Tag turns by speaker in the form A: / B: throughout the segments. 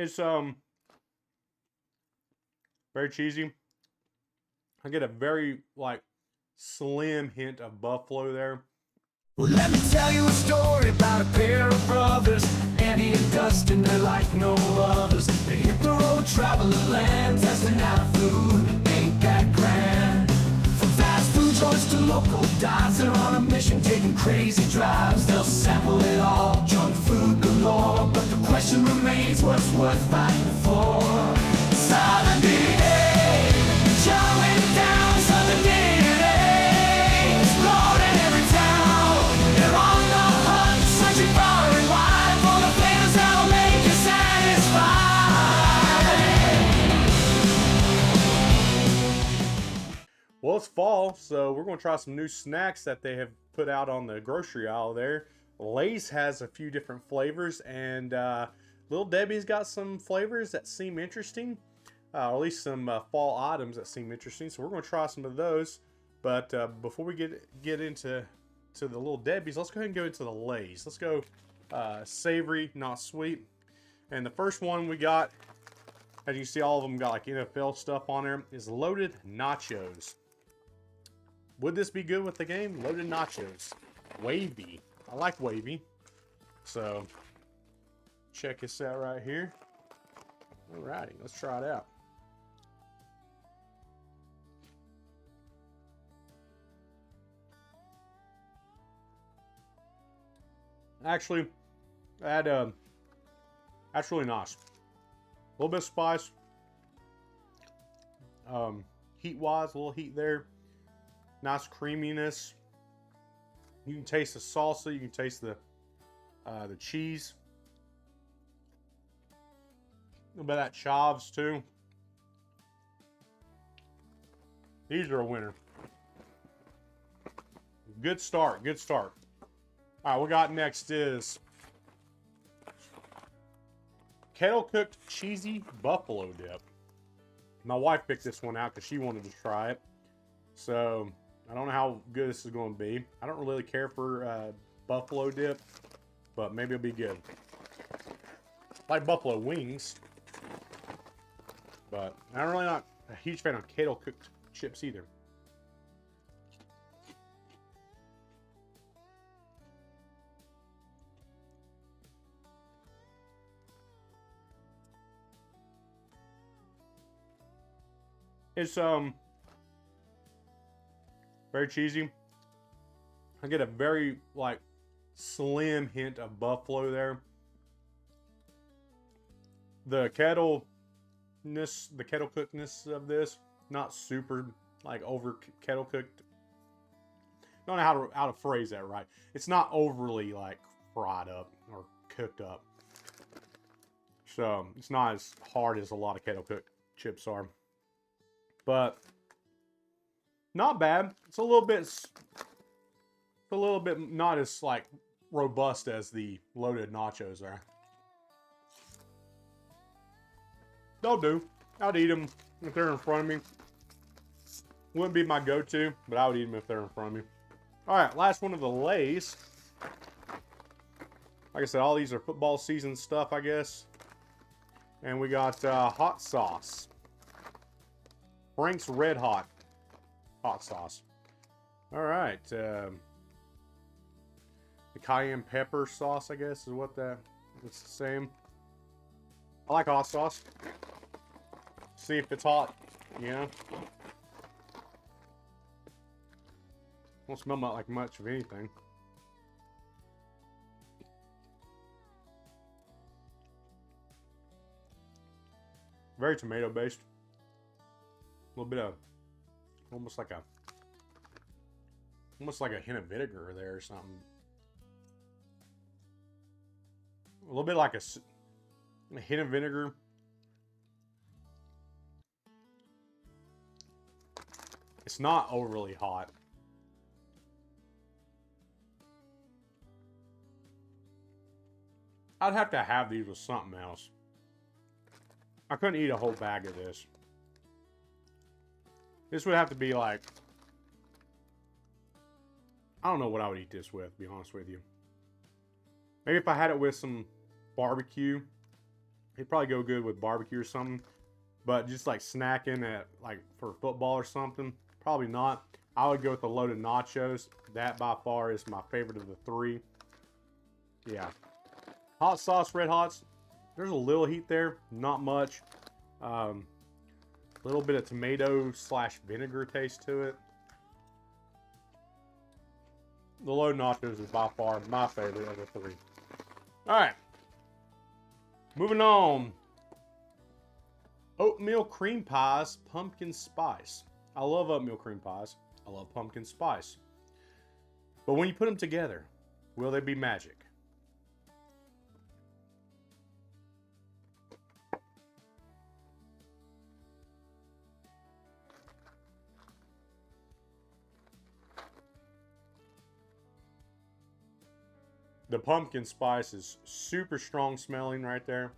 A: It's very cheesy. I get a very like slim hint of buffalo there.
B: Well, let me tell you a story about a pair of brothers, Andy and Dustin. They're like no others. They hit the road, travel the land, testing out food. Ain't that grand? From fast food joints to local dives, they're on a mission, taking crazy drives. They'll sample it all, junk food galore. But the question remains, what's worth fighting for? Southern DN'A, showing down Southern DN'A, exploring every town. They're on the hunt, searching far and wide for the flavors that'll make you satisfied.
A: Well, it's fall, so we're going to try some new snacks that they have put out on the grocery aisle there. Lay's has a few different flavors, and Little Debbie's got some flavors that seem interesting, or at least some fall items that seem interesting. So we're going to try some of those. But before we get into the Little Debbie's, let's go ahead and go into the Lay's. Let's go savory, not sweet. And the first one we got, as you see, all of them got like NFL stuff on there, is loaded nachos. Would this be good with the game? Loaded nachos. Wavy. I like wavy. So, check this out right here. Alrighty, let's try it out. Actually, that's really nice. A little bit of spice. Heat-wise, a little heat there. Nice creaminess. You can taste the salsa. You can taste the cheese. A little bit of that chives too. These are a winner. Good start. Good start. All right, what we got next is kettle cooked cheesy buffalo dip. My wife picked this one out because she wanted to try it. So I don't know how good this is going to be. I don't really care for buffalo dip, but maybe it'll be good. I like buffalo wings, but I'm really not a huge fan of kettle cooked chips either. It's very cheesy. I get a very like slim hint of buffalo there. The kettle cookedness of this, not super like over kettle cooked. Don't know how to phrase that right. It's not overly like fried up or cooked up. So it's not as hard as a lot of kettle cooked chips are. But not bad. It's a little bit not as like robust as the loaded nachos are. They'll do. I'd eat them if they're in front of me. Wouldn't be my go-to, but I would eat them if they're in front of me. All right, last one of the Lay's. Like I said, all these are football season stuff, I guess. And we got hot sauce. Frank's Red Hot sauce. All right. The cayenne pepper sauce, I guess, is what it's the same. I like hot sauce. See if it's hot, you know. Don't smell like much of anything. Very tomato based. A little bit of almost like a hint of vinegar there or something. A little bit like a hint of vinegar. It's not overly hot. I'd have to have these with something else. I couldn't eat a whole bag of this. This would have to be like, I don't know what I would eat this with, to be honest with you. Maybe if I had it with some barbecue, It'd probably go good with barbecue or something. But just like snacking at like for football or something, probably not. I would go with the loaded nachos. That by far is my favorite of the three. Yeah. Hot sauce, red hots. There's a little heat there, not much. A little bit of tomato / vinegar taste to it. The loaded nachos is by far my favorite of the three. All right. Moving on. Oatmeal cream pies, pumpkin spice. I love oatmeal cream pies. I love pumpkin spice. But when you put them together, will they be magic? The pumpkin spice is super strong smelling right there.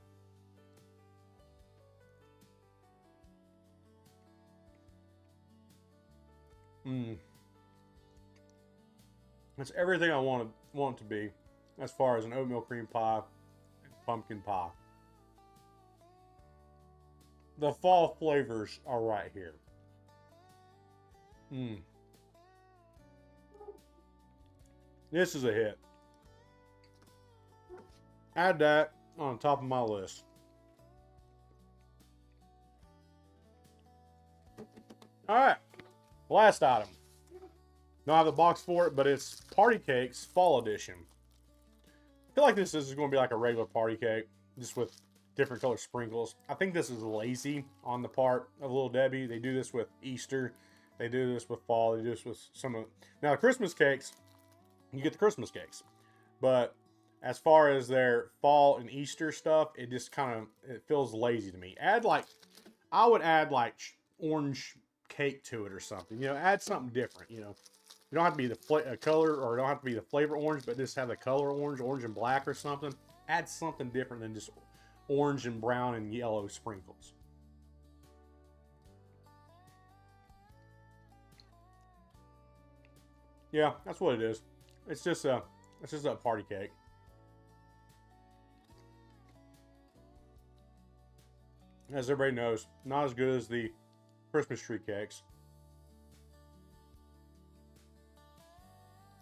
A: It's everything I want it to be as far as an oatmeal cream pie and pumpkin pie. The fall flavors are right here. This is a hit. Add that on top of my list. All right, last item. Don't have the box for it, but it's Party Cakes Fall Edition. I feel like this is going to be like a regular party cake, just with different color sprinkles. I think this is lazy on the part of Little Debbie. They do this with Easter. They do this with fall. They do this with some of... Now, the Christmas cakes, you get the Christmas cakes. But as far as their fall and Easter stuff, it just kind of, it feels lazy to me. I would add like orange cake to it or something. You know, add something different, you know. You don't have to be the color, or it don't have to be the flavor orange, but just have the color orange and black or something. Add something different than just orange and brown and yellow sprinkles. Yeah, that's what it is. It's just a party cake. As everybody knows, not as good as the Christmas tree cakes.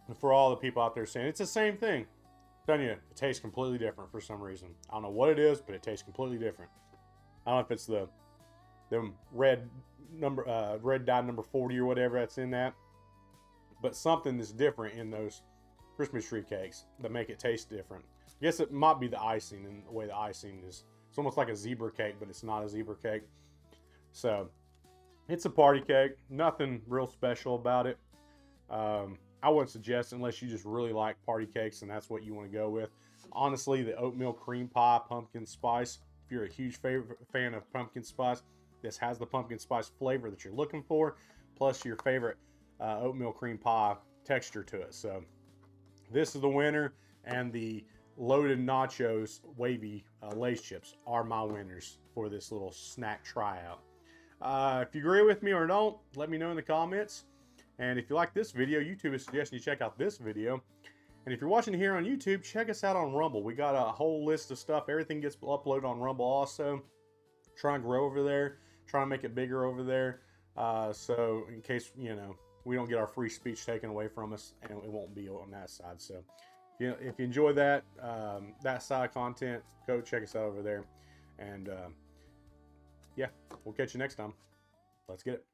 A: And for all the people out there saying it's the same thing, I'm telling you, it tastes completely different for some reason. I don't know what it is, but it tastes completely different. I don't know if it's the red dye number 40 or whatever that's in that, but something is different in those Christmas tree cakes that make it taste different. I guess it might be the icing and the way the icing is. It's almost like a zebra cake, but it's not a zebra cake. So it's a party cake. Nothing real special about it. I wouldn't suggest, unless you just really like party cakes and that's what you want to go with. Honestly, the oatmeal cream pie pumpkin spice, if you're a huge fan of pumpkin spice, this has the pumpkin spice flavor that you're looking for, plus your favorite oatmeal cream pie texture to it. So this is the winner, and the loaded nachos wavy Lay's chips are my winners for this little snack tryout. If you agree with me or don't, let me know in the comments. And if you like this video, YouTube is suggesting you check out this video. And if you're watching here on YouTube, check us out on Rumble. We got a whole list of stuff. Everything gets uploaded on Rumble also. Try and grow over there. Try and make it bigger over there. So in case, you know, we don't get our free speech taken away from us, and it won't be on that side. So if you enjoy that, that side of content, go check us out over there. And yeah, we'll catch you next time. Let's get it.